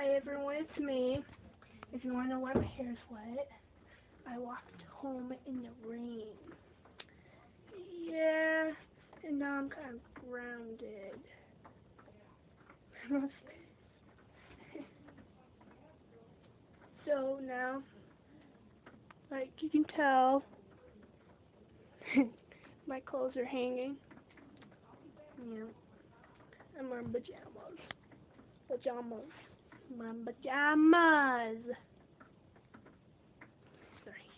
Hi everyone, it's me. If you want to know why my hair is wet, I walked home in the rain. Yeah, and now I'm kind of grounded. So now, like you can tell, my clothes are hanging. Yeah, I'm wearing pajamas. Pajamas. My pajamas. Sorry.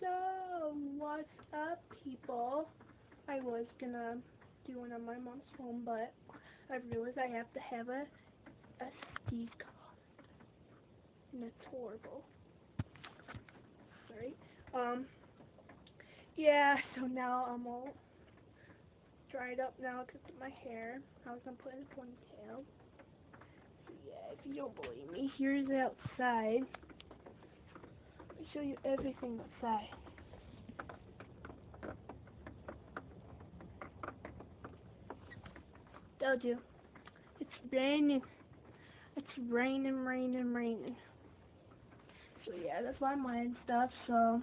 So, what's up, people? I was gonna do one on my mom's phone, but I realized I have to have a SD card, and it's horrible. Sorry. Yeah. So now I'm all dried up now because of my hair. I was gonna put it in a ponytail. So yeah, if you don't believe me, here's outside. Let me show you everything outside. Told you. It's raining. It's raining, raining, raining. So yeah, that's why I'm wearing stuff. So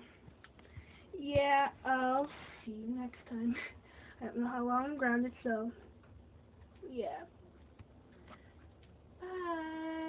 yeah, I'll see you next time. I don't know how long I'm grounded, so yeah. Bye.